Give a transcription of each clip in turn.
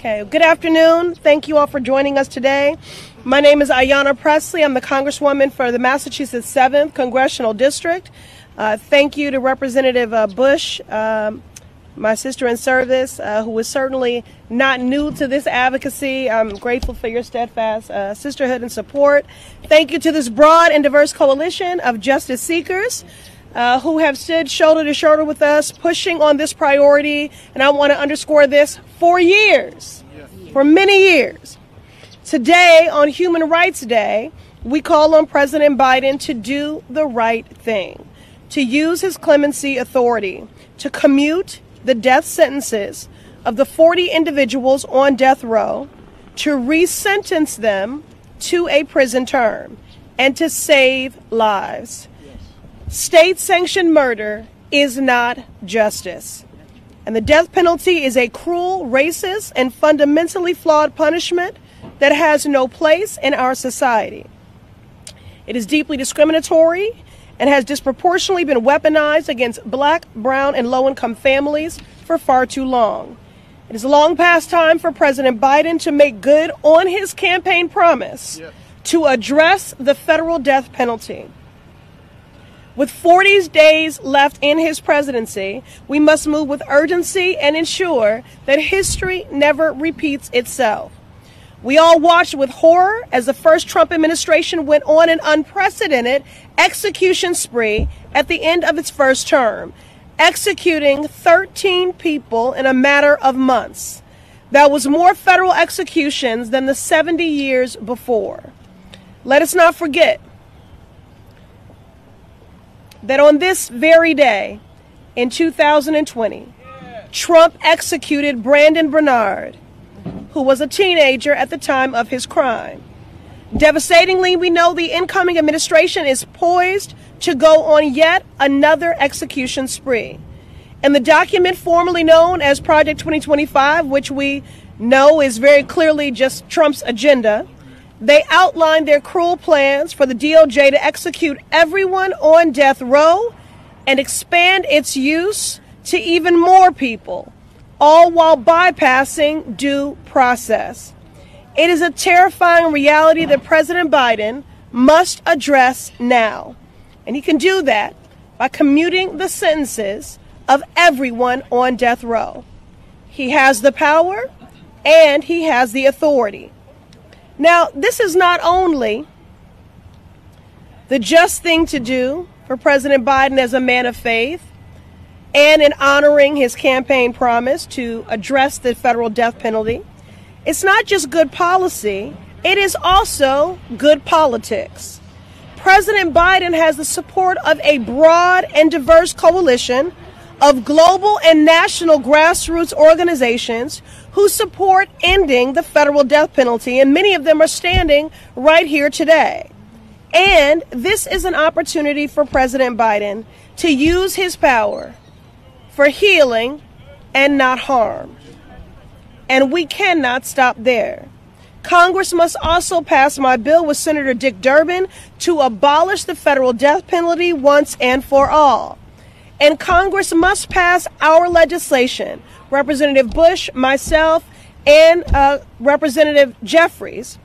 Okay, good afternoon. Thank you all for joining us today. My name is Ayanna Pressley. I'm the Congresswoman for the Massachusetts 7th Congressional District. Thank you to Representative Bush, my sister in service, who is certainly not new to this advocacy. I'm grateful for your steadfast sisterhood and support. Thank you to this broad and diverse coalition of justice seekers who have stood shoulder to shoulder with us, pushing on this priority. And I want to underscore this for years, for many years. Today, on Human Rights Day, we call on President Biden to do the right thing, to use his clemency authority to commute the death sentences of the 40 individuals on death row, to re-sentence them to a prison term, and to save lives. State-sanctioned murder is not justice. And the death penalty is a cruel, racist, and fundamentally flawed punishment that has no place in our society. It is deeply discriminatory and has disproportionately been weaponized against Black, brown, and low-income families for far too long. It is long past time for President Biden to make good on his campaign promise to address the federal death penalty. With 40 days left in his presidency, we must move with urgency and ensure that history never repeats itself. We all watched with horror as the first Trump administration went on an unprecedented execution spree at the end of its first term, executing 13 people in a matter of months. That was more federal executions than the 70 years before. Let us not forget that on this very day, in 2020, Trump executed Brandon Bernard, who was a teenager at the time of his crime. Devastatingly, we know the incoming administration is poised to go on yet another execution spree. In the document formerly known as Project 2025, which we know is very clearly just Trump's agenda, they outlined their cruel plans for the DOJ to execute everyone on death row and expand its use to even more people, all while bypassing due process. It is a terrifying reality that President Biden must address now. And he can do that by commuting the sentences of everyone on death row. He has the power and he has the authority. Now, this is not only the just thing to do for President Biden as a man of faith and in honoring his campaign promise to address the federal death penalty. It's not just good policy, it is also good politics. President Biden has the support of a broad and diverse coalition of global and national grassroots organizations who support ending the federal death penalty, and many of them are standing right here today. And this is an opportunity for President Biden to use his power for healing and not harm. And we cannot stop there. Congress must also pass my bill with Senator Dick Durbin to abolish the federal death penalty once and for all. And Congress must pass our legislation, Representative Bush, myself, and Representative Jeffries,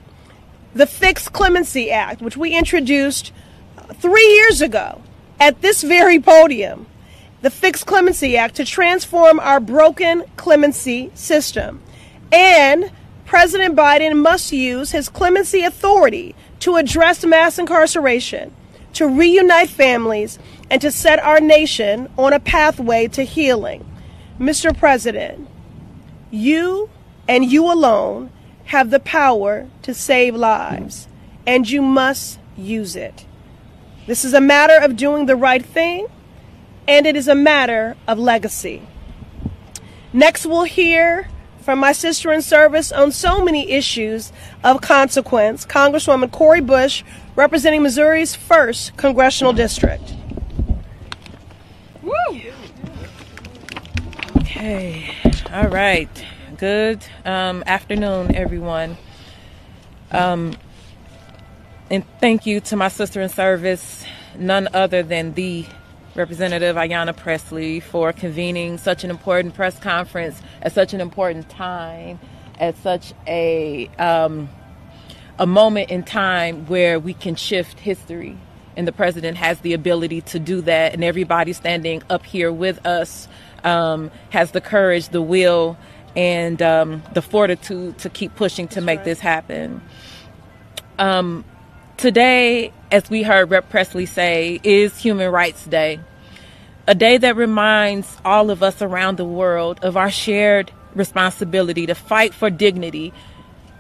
the Fixed Clemency Act, which we introduced 3 years ago at this very podium, the Fixed Clemency Act, to transform our broken clemency system. And President Biden must use his clemency authority to address mass incarceration, to reunite families, and to set our nation on a pathway to healing. Mr. President, you and you alone have the power to save lives, and you must use it. This is a matter of doing the right thing, and it is a matter of legacy. Next, we'll hear from my sister in service on so many issues of consequence, Congresswoman Cori Bush, representing Missouri's 1st Congressional District. Woo! Okay, all right. Good afternoon, everyone. And thank you to my sister in service, none other than the Representative Ayanna Pressley, for convening such an important press conference at such an important time at such a moment in time where we can shift history. And the president has the ability to do that. And everybody standing up here with us has the courage, the will, and the fortitude to keep pushing to make this happen. Today, as we heard Rep. Presley say, is Human Rights Day. A day that reminds all of us around the world of our shared responsibility to fight for dignity,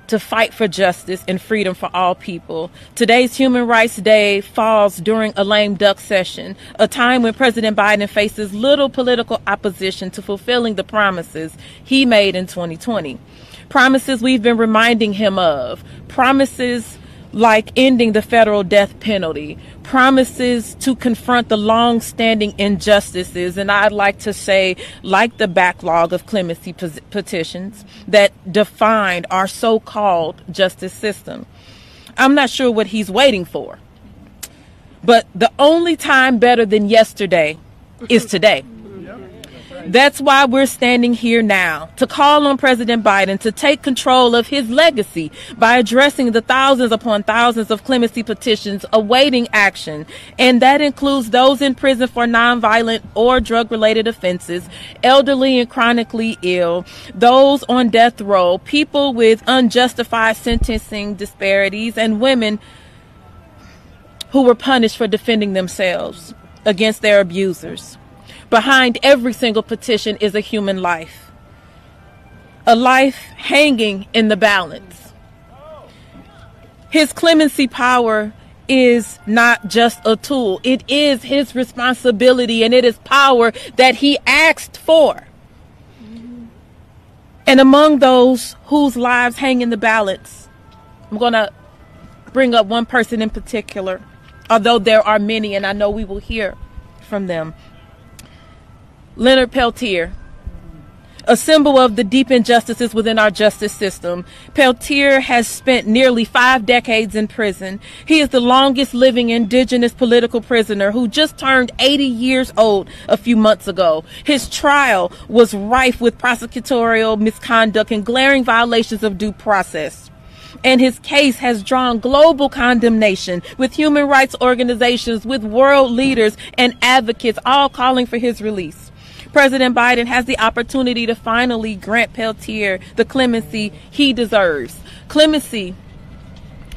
to fight for justice and freedom for all people. Today's Human Rights Day falls during a lame duck session, a time when President Biden faces little political opposition to fulfilling the promises he made in 2020. Promises we've been reminding him of. Promises like ending the federal death penalty, promises to confront the long-standing injustices, and I'd like to say, like the backlog of clemency petitions that defined our so-called justice system. I'm not sure what he's waiting for, but the only time better than yesterday is today. That's why we're standing here now, to call on President Biden to take control of his legacy by addressing the thousands upon thousands of clemency petitions awaiting action. And that includes those in prison for nonviolent or drug-related offenses, elderly and chronically ill, those on death row, people with unjustified sentencing disparities, and women who were punished for defending themselves against their abusers. Behind every single petition is a human life, a life hanging in the balance. His clemency power is not just a tool. It is his responsibility, and it is power that he asked for. And among those whose lives hang in the balance, I'm going to bring up one person in particular, although there are many, and I know we will hear from them. Leonard Peltier, a symbol of the deep injustices within our justice system. Peltier has spent nearly 5 decades in prison. He is the longest living indigenous political prisoner who just turned 80 years old a few months ago. His trial was rife with prosecutorial misconduct and glaring violations of due process. And his case has drawn global condemnation, with human rights organizations, with world leaders and advocates all calling for his release. President Biden has the opportunity to finally grant Peltier the clemency he deserves. Clemency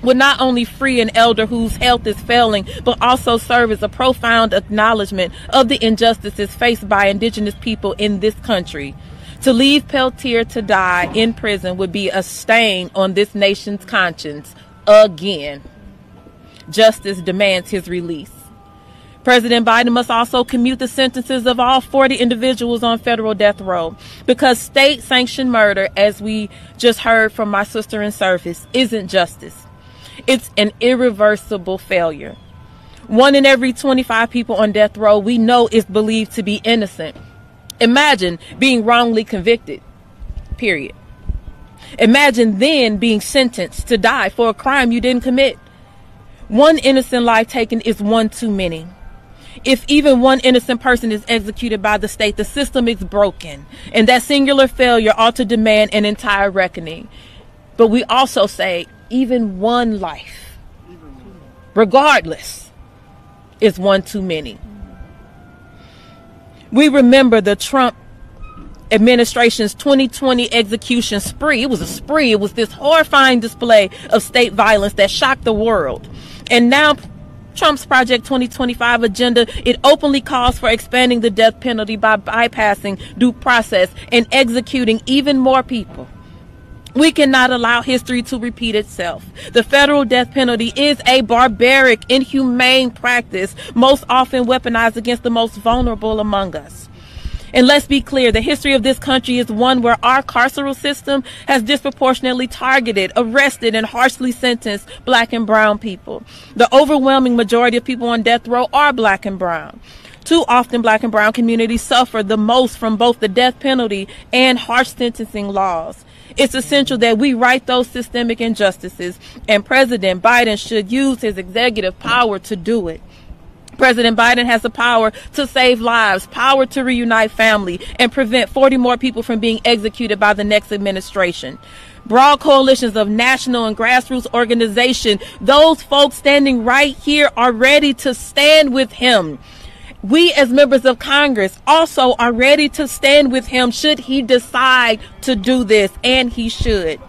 would not only free an elder whose health is failing, but also serve as a profound acknowledgement of the injustices faced by indigenous people in this country. To leave Peltier to die in prison would be a stain on this nation's conscience again. Justice demands his release. President Biden must also commute the sentences of all 40 individuals on federal death row, because state-sanctioned murder, as we just heard from my sister in service, isn't justice. It's an irreversible failure. 1 in every 25 people on death row we know is believed to be innocent. Imagine being wrongly convicted, period. Imagine then being sentenced to die for a crime you didn't commit. 1 innocent life taken is one too many. If even 1 innocent person is executed by the state, the system is broken, and that singular failure ought to demand an entire reckoning. But we also say even 1 life, regardless, is one too many. We remember the Trump administration's 2020 execution spree. It was a spree. It was this horrifying display of state violence that shocked the world. And now Trump's Project 2025 agenda, it openly calls for expanding the death penalty by bypassing due process and executing even more people. We cannot allow history to repeat itself. The federal death penalty is a barbaric, inhumane practice, most often weaponized against the most vulnerable among us. And let's be clear, the history of this country is one where our carceral system has disproportionately targeted, arrested, and harshly sentenced Black and brown people. The overwhelming majority of people on death row are Black and brown. Too often, Black and brown communities suffer the most from both the death penalty and harsh sentencing laws. It's essential that we right those systemic injustices, and President Biden should use his executive power to do it. President Biden has the power to save lives, power to reunite family, and prevent 40 more people from being executed by the next administration. broad coalitions of national and grassroots organization. Those folks standing right here are ready to stand with him. We as members of Congress also are ready to stand with him should he decide to do this, and he should.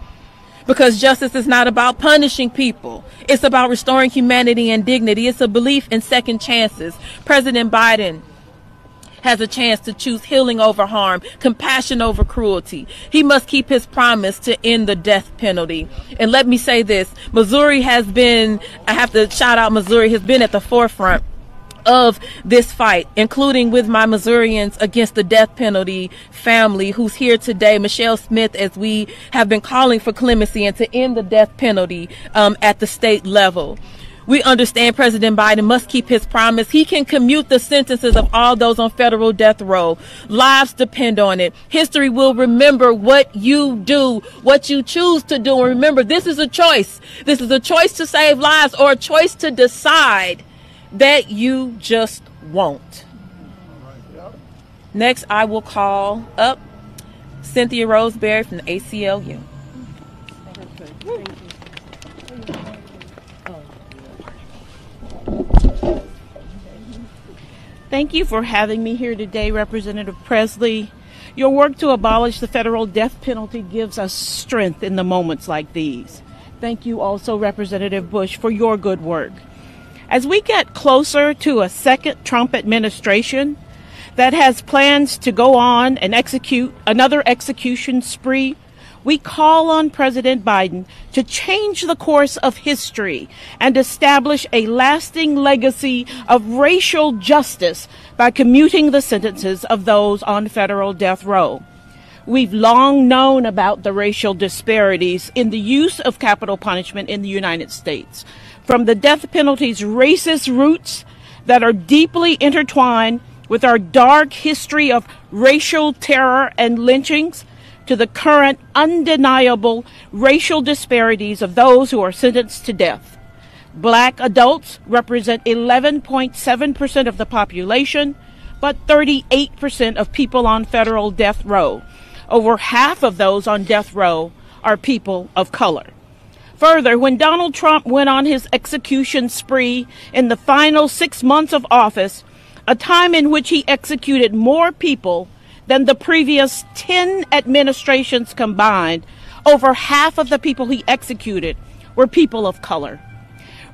Because justice is not about punishing people. It's about restoring humanity and dignity. It's a belief in second chances. President Biden has a chance to choose healing over harm, compassion over cruelty. He must keep his promise to end the death penalty. And let me say this, Missouri has been, I have to shout out Missouri, has been at the forefront of this fight, including with my Missourians Against the Death Penalty family who's here today, Michelle Smith, as we have been calling for clemency and to end the death penalty at the state level. We understand President Biden must keep his promise. He can commute the sentences of all those on federal death row. Lives depend on it. History will remember what you do, what you choose to do. And remember, this is a choice. This is a choice to save lives or a choice to decide that you just won't. Next, I will call up Cynthia Roseberry from the ACLU. Thank you for having me here today, Representative Presley. Your work to abolish the federal death penalty gives us strength in the moments like these. Thank you also, Representative Bush, for your good work. As we get closer to a second Trump administration that has plans to go on and execute another execution spree, we call on President Biden to change the course of history and establish a lasting legacy of racial justice by commuting the sentences of those on federal death row. We've long known about the racial disparities in the use of capital punishment in the United States, from the death penalty's racist roots that are deeply intertwined with our dark history of racial terror and lynchings, to the current undeniable racial disparities of those who are sentenced to death. Black adults represent 11.7% of the population, but 38% of people on federal death row. Over half of those on death row are people of color. Further, when Donald Trump went on his execution spree in the final 6 months of office, a time in which he executed more people than the previous 10 administrations combined, over half of the people he executed were people of color.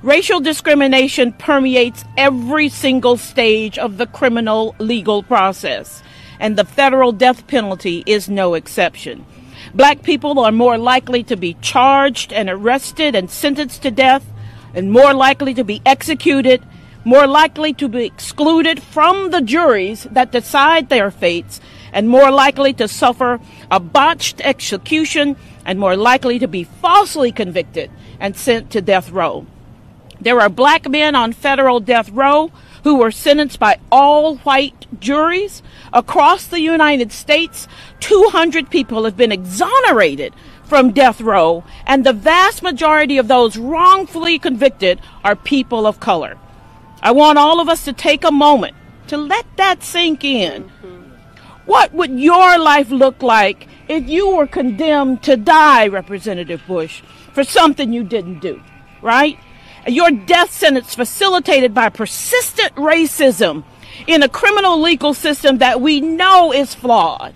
Racial discrimination permeates every single stage of the criminal legal process, and the federal death penalty is no exception. Black people are more likely to be charged and arrested and sentenced to death, and more likely to be executed, more likely to be excluded from the juries that decide their fates, and more likely to suffer a botched execution, and more likely to be falsely convicted and sent to death row. There are black men on federal death row who were sentenced by all-white juries across the United States. 200 people have been exonerated from death row, and the vast majority of those wrongfully convicted are people of color. I want all of us to take a moment to let that sink in. What would your life look like if you were condemned to die, Representative Bush, for something you didn't do, right? Your death sentence facilitated by persistent racism in a criminal legal system that we know is flawed.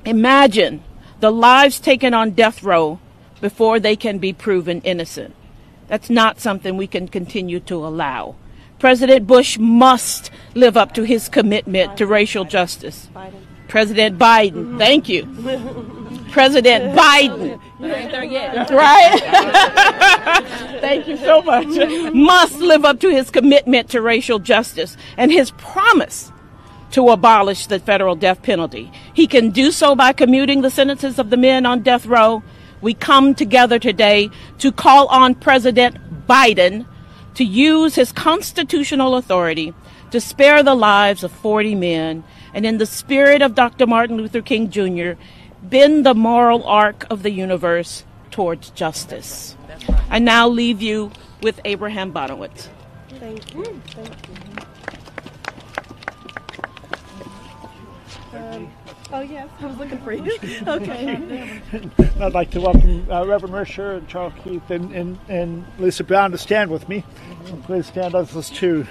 Imagine the lives taken on death row before they can be proven innocent. That's not something we can continue to allow. President Bush must live up to his commitment to racial justice. President Biden, thank you. President Biden, right? Thank you so much. Must live up to his commitment to racial justice and his promise to abolish the federal death penalty. He can do so by commuting the sentences of the men on death row. We come together today to call on President Biden to use his constitutional authority to spare the lives of 40 men, and in the spirit of Dr. Martin Luther King Jr., bend the moral arc of the universe towards justice. I now leave you with Abraham Bonowitz. Thank you. Thank you. Oh, yes, I was looking for you. Okay. I'd like to welcome Reverend Risher and Charles Keith and Lisa Brown to stand with me. And please stand with us too.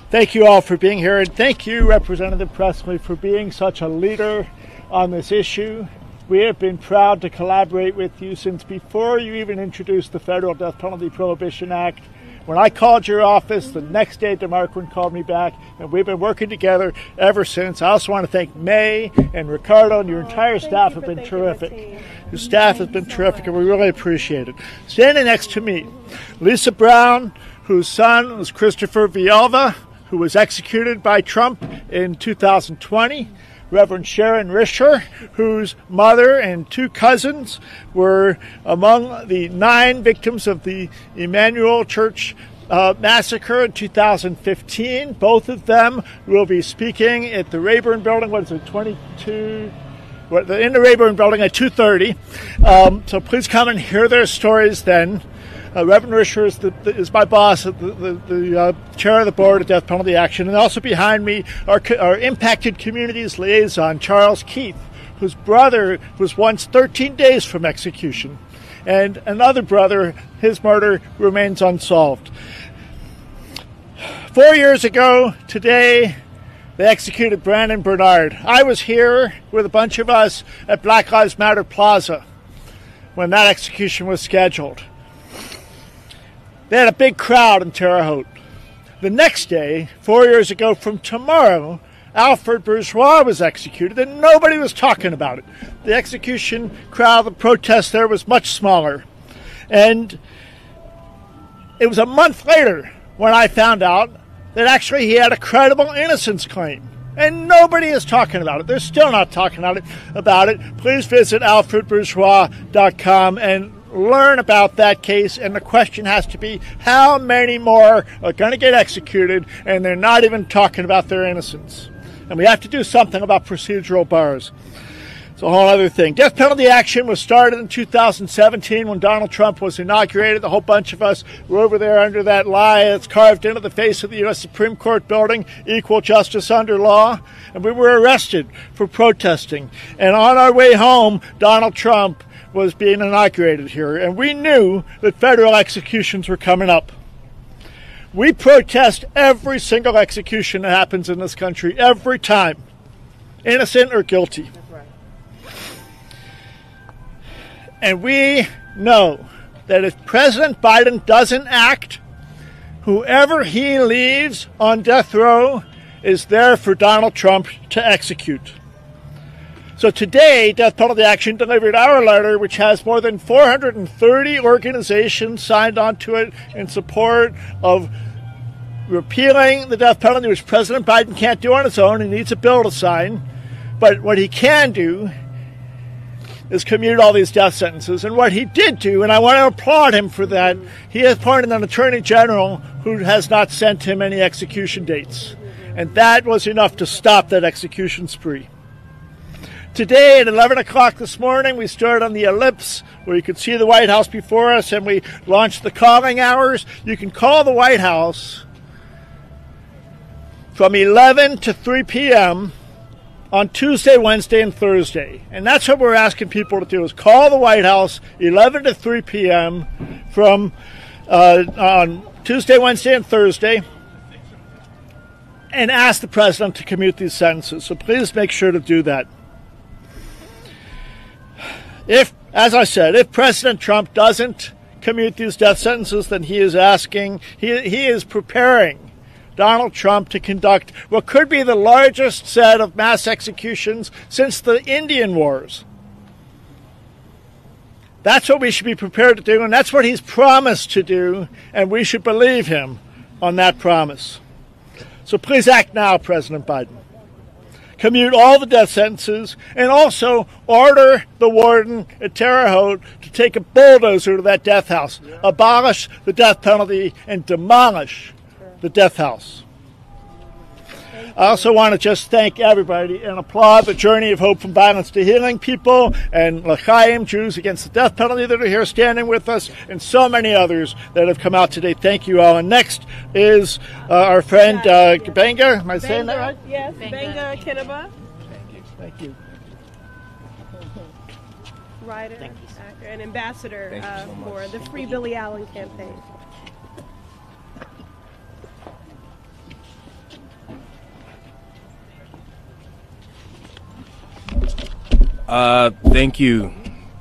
Thank you all for being here, and thank you, Representative Presley, for being such a leader on this issue. We have been proud to collaborate with you since before you even introduced the Federal Death Penalty Prohibition Act. When I called your office, the next day DeMarquin called me back, and we've been working together ever since. I also want to thank May and Ricardo, and your entire staff have been terrific. Your staff has been terrific, and we really appreciate it. Standing next to me, Lisa Brown, whose son was Christopher Villalba, who was executed by Trump in 2020. Reverend Sharon Risher, whose mother and two cousins were among the 9 victims of the Emmanuel Church massacre in 2015. Both of them will be speaking at the Rayburn Building. What is it, 22? In the Rayburn Building at 2:30. So please come and hear their stories then. Reverend Risher is my boss, the chair of the board of Death Penalty Action, and also behind me our Impacted Communities liaison, Charles Keith, whose brother was once 13 days from execution, and another brother, his murder remains unsolved. 4 years ago today, they executed Brandon Bernard. I was here with a bunch of us at Black Lives Matter Plaza when that execution was scheduled. They had a big crowd in Terre Haute. The next day, 4 years ago from tomorrow, Alfred Bourgeois was executed, and nobody was talking about it. The execution crowd, the protest there was much smaller. And it was a month later when I found out that actually he had a credible innocence claim. And nobody is talking about it. They're still not talking about it. Please visit alfredbourgeois.com and learn about that case, and the question has to be, how many more are going to get executed and they're not even talking about their innocence? And we have to do something about procedural bars. It's a whole other thing. Death penalty action was started in 2017 when Donald Trump was inaugurated. A whole bunch of us were over there under that lie that's carved into the face of the U.S. Supreme Court building, equal justice under law, and we were arrested for protesting. And on our way home, Donald Trump was being inaugurated here, and we knew that federal executions were coming up. We protest every single execution that happens in this country, every time, innocent or guilty. That's right. And we know that if President Biden doesn't act, whoever he leaves on death row is there for Donald Trump to execute. So today, Death Penalty Action delivered our letter, which has more than 430 organizations signed onto it in support of repealing the death penalty, which President Biden can't do on his own. He needs a bill to sign. But what he can do is commute all these death sentences. And what he did do, and I want to applaud him for that, he has appointed an attorney general who has not sent him any execution dates. And that was enough to stop that execution spree. Today at 11 o'clock this morning, we started on the ellipse where you could see the White House before us, and we launched the calling hours. You can call the White House from 11 to 3 p.m. on Tuesday, Wednesday, and Thursday. And that's what we're asking people to do, is call the White House 11 to 3 p.m. from on Tuesday, Wednesday, and Thursday, and ask the president to commute these sentences. So please make sure to do that. If, as I said, if President Trump doesn't commute these death sentences, then he is preparing Donald Trump to conduct what could be the largest set of mass executions since the Indian Wars. That's what we should be prepared to do, and that's what he's promised to do, and we should believe him on that promise. So please act now, President Biden. Commute all the death sentences, and also order the warden at Terre Haute to take a bulldozer to that death house, abolish the death penalty, and demolish the death house. I also want to just thank everybody and applaud the Journey of Hope from Violence to Healing people and L'Chaim, Jews Against the Death Penalty, that are here standing with us, and so many others that have come out today. Thank you all. And next is our friend Benga. Am I saying that right? Yes, Benga Kinaba. Thank you. writer, actor, and ambassador so for the Free Billy Allen campaign. Thank you,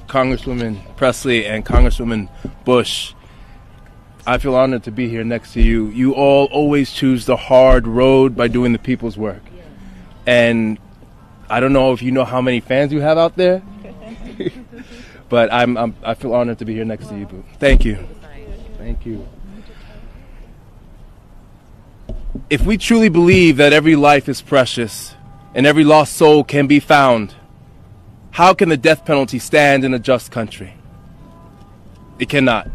Congresswoman Presley and Congresswoman Bush. I feel honored to be here next to you. You all always choose the hard road by doing the people's work. And I don't know if you know how many fans you have out there, but I feel honored to be here next to you, Boo. Thank you. Thank you. If we truly believe that every life is precious and every lost soul can be found, how can the death penalty stand in a just country? It cannot.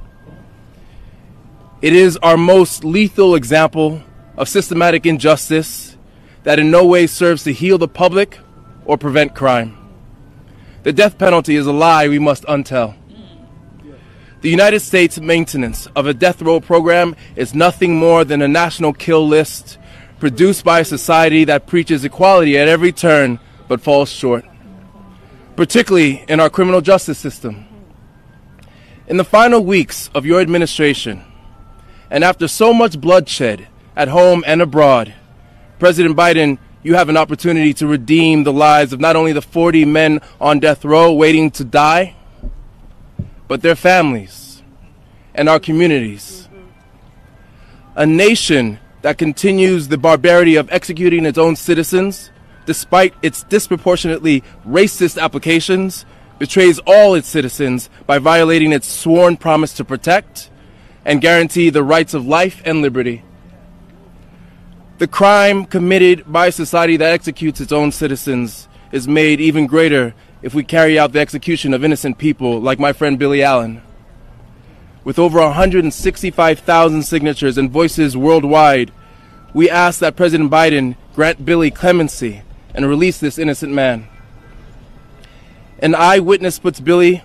It is our most lethal example of systematic injustice that in no way serves to heal the public or prevent crime. The death penalty is a lie we must untell. The United States maintenance of a death row program is nothing more than a national kill list produced by a society that preaches equality at every turn but falls short, particularly in our criminal justice system. In the final weeks of your administration, and after so much bloodshed at home and abroad, President Biden, you have an opportunity to redeem the lives of not only the 40 men on death row waiting to die, but their families and our communities. A nation that continues the barbarity of executing its own citizens, despite its disproportionately racist applications, betrays all its citizens by violating its sworn promise to protect and guarantee the rights of life and liberty. The crime committed by a society that executes its own citizens is made even greater if we carry out the execution of innocent people like my friend Billy Allen. With over 165,000 signatures and voices worldwide, we ask that President Biden grant Billy clemency and release this innocent man. An eyewitness puts Billy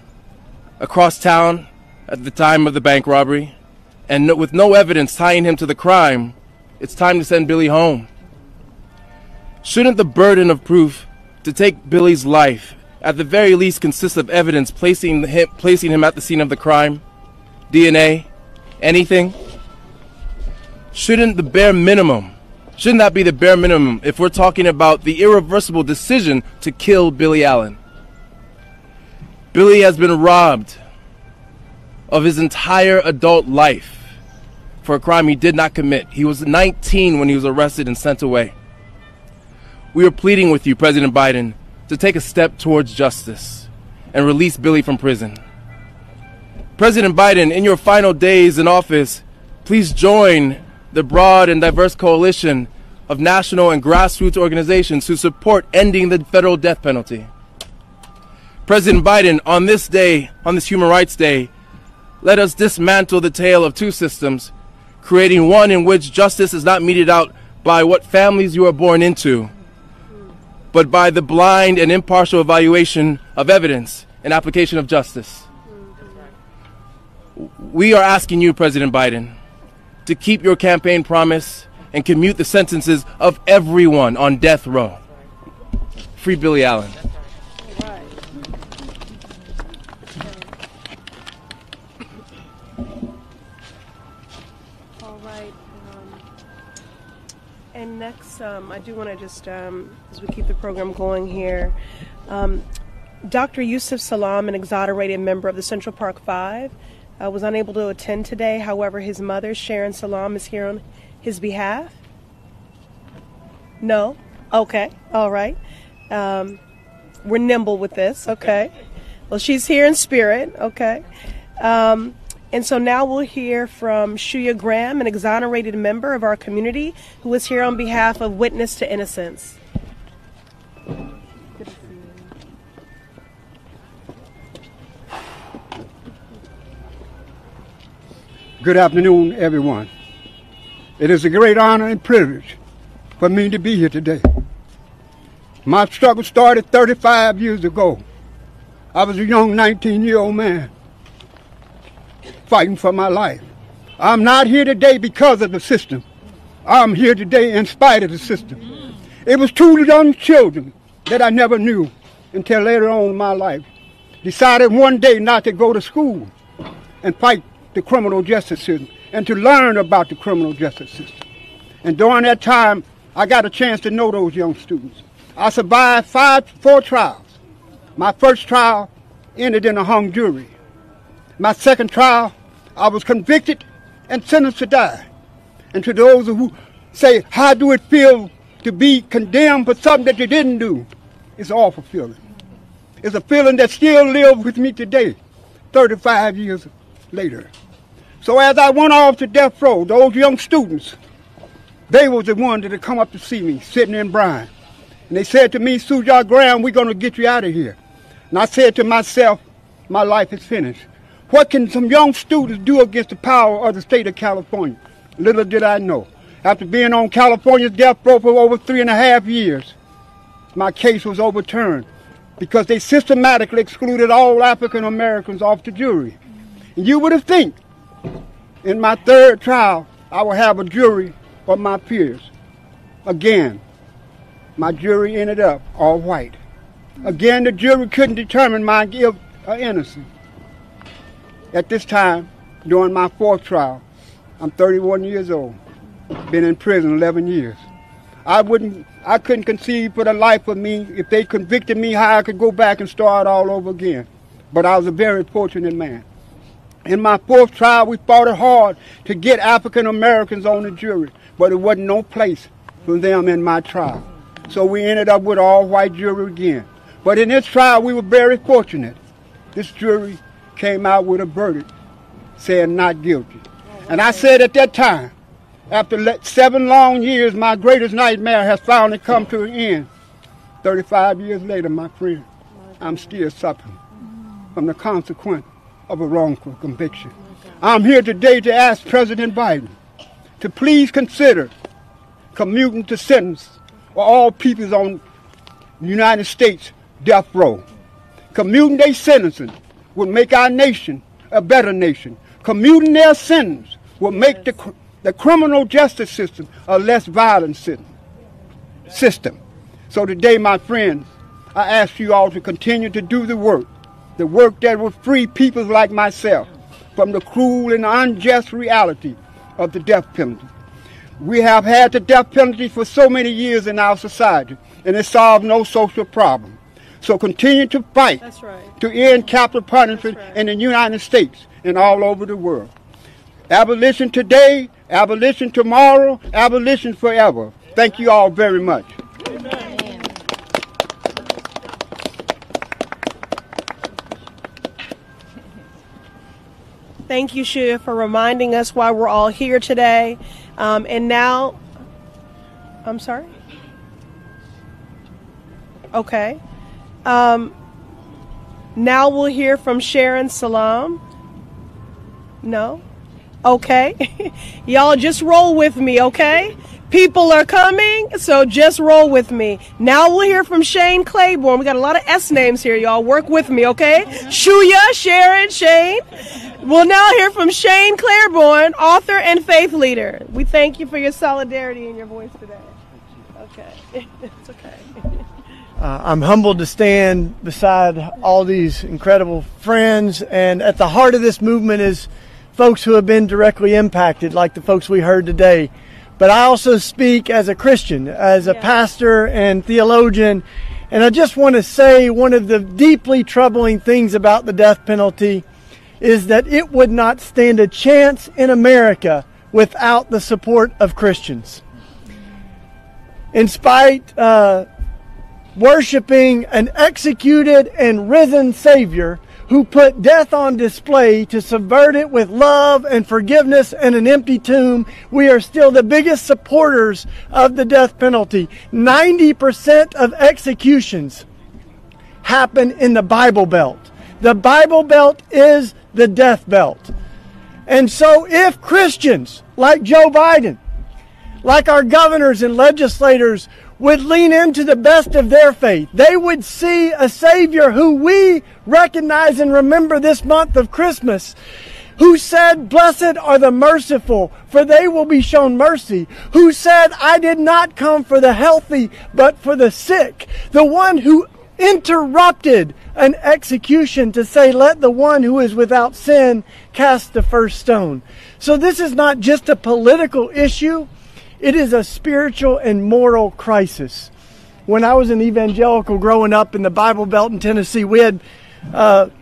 across town at the time of the bank robbery, and with no evidence tying him to the crime, it's time to send Billy home. Shouldn't the burden of proof to take Billy's life at the very least consist of evidence placing him at the scene of the crime? DNA? Anything? Shouldn't that be the bare minimum if we're talking about the irreversible decision to kill Billy Allen? Billy has been robbed of his entire adult life for a crime he did not commit. He was 19 when he was arrested and sent away. We are pleading with you, President Biden, to take a step towards justice and release Billy from prison. President Biden, in your final days in office, please join the broad and diverse coalition of national and grassroots organizations who support ending the federal death penalty. President Biden, on this day, on this Human Rights Day, let us dismantle the tale of two systems, creating one in which justice is not meted out by what families you are born into, but by the blind and impartial evaluation of evidence and application of justice. We are asking you, President Biden, to keep your campaign promise and commute the sentences of everyone on death row. Free Billy Allen. And next, I do want to just, as we keep the program going here, Dr. Yusuf Salaam, an exonerated member of the Central Park Five, was unable to attend today. However, his mother, Sharon Salaam, is here on his behalf. No? Okay. All right. We're nimble with this. Okay. Well, she's here in spirit. Okay. And so now we'll hear from Shuya Graham, an exonerated member of our community, who is here on behalf of Witness to Innocence. Good afternoon, everyone. It is a great honor and privilege for me to be here today. My struggle started 35 years ago. I was a young 19-year-old man fighting for my life. I'm not here today because of the system. I'm here today in spite of the system. It was two young children that I never knew until later on in my life decided one day not to go to school and fight the criminal justice system and to learn about the criminal justice system. And during that time, I got a chance to know those young students. I survived 4 trials. My first trial ended in a hung jury. My second trial, I was convicted and sentenced to die. And to those who say, how do it feel to be condemned for something that you didn't do? It's an awful feeling. It's a feeling that still lives with me today, 35 years later. So as I went off to death row, those young students, they was the ones that had come up to see me, sitting in Bryan. And they said to me, Sujah Graham, we're going to get you out of here. And I said to myself, my life is finished. What can some young students do against the power of the state of California? Little did I know. After being on California's death row for over 3.5 years, my case was overturned because they systematically excluded all African Americans off the jury. And you would have think in my third trial, I would have a jury of my peers. Again, my jury ended up all white. Again, the jury couldn't determine my guilt or innocence. At this time, during my 4th trial, I'm 31 years old, been in prison 11 years. I couldn't conceive for the life of me if they convicted me how I could go back and start all over again. But I was a very fortunate man. In my 4th trial, we fought it hard to get African Americans on the jury, but it wasn't no place for them in my trial. So we ended up with an all-white jury again. But in this trial, we were very fortunate. This jury came out with a verdict saying not guilty. And I said at that time, after 7 long years, my greatest nightmare has finally come to an end. 35 years later, my friend, I'm still suffering from the consequence of a wrongful conviction. I'm here today to ask President Biden to please consider commuting the sentence of all people on the United States death row. Commuting their sentencing will make our nation a better nation. Commuting their sentence will make the criminal justice system a less violent system. So today, my friends, I ask you all to continue to do the work that will free people like myself from the cruel and unjust reality of the death penalty. We have had the death penalty for so many years in our society, and it solved no social problem. So continue to fight to end capital punishment in the United States and all over the world. Abolition today, abolition tomorrow, abolition forever. Thank you all very much. Amen. Thank you, Shia, for reminding us why we're all here today. And now, I'm sorry? Okay. Now we'll hear from Sharon Salam. No? Okay. Y'all just roll with me, okay? People are coming, so just roll with me. Now we'll hear from Shane Claiborne. We got a lot of S names here, y'all. Work with me, okay? Shuya, Sharon, Shane. We'll now hear from Shane Claiborne, author and faith leader. We thank you for your solidarity and your voice today. Okay. It's okay. I'm humbled to stand beside all these incredible friends, and at the heart of this movement is folks who have been directly impacted, like the folks we heard today. But I also speak as a Christian, as a pastor and theologian, and I just want to say one of the deeply troubling things about the death penalty is that it would not stand a chance in America without the support of Christians. In spite worshiping an executed and risen Savior who put death on display to subvert it with love and forgiveness and an empty tomb, we are still the biggest supporters of the death penalty. 90% of executions happen in the Bible Belt. The Bible Belt is the death belt. And so if Christians like Joe Biden, like our governors and legislators, would lean into the best of their faith, they would see a Savior who we recognize and remember this month of Christmas, who said, "Blessed are the merciful, for they will be shown mercy," who said, "I did not come for the healthy, but for the sick," the one who interrupted an execution to say, let the one who is without sin cast the first stone. So this is not just a political issue. It is a spiritual and moral crisis. When I was an evangelical growing up in the Bible Belt in Tennessee, we had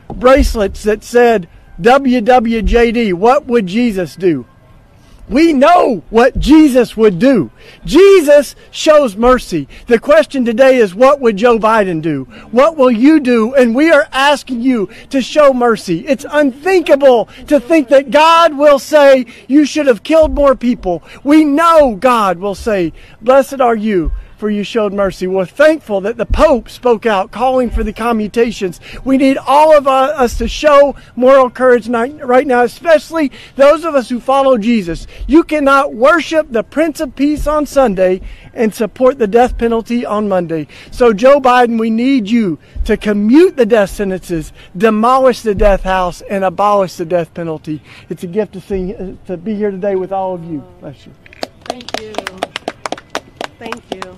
bracelets that said, WWJD, what would Jesus do? We know what Jesus would do. Jesus shows mercy. The question today is, what would Joe Biden do? What will you do? And we are asking you to show mercy. It's unthinkable to think that God will say, you should have killed more people. We know God will say, blessed are you, for you showed mercy. We're thankful that the Pope spoke out calling for the commutations. We need all of us to show moral courage right now, especially those of us who follow Jesus. You cannot worship the Prince of Peace on Sunday and support the death penalty on Monday. So Joe Biden, we need you to commute the death sentences, demolish the death house, and abolish the death penalty. It's a gift to be here today with all of you. Bless you. Thank you. Thank you.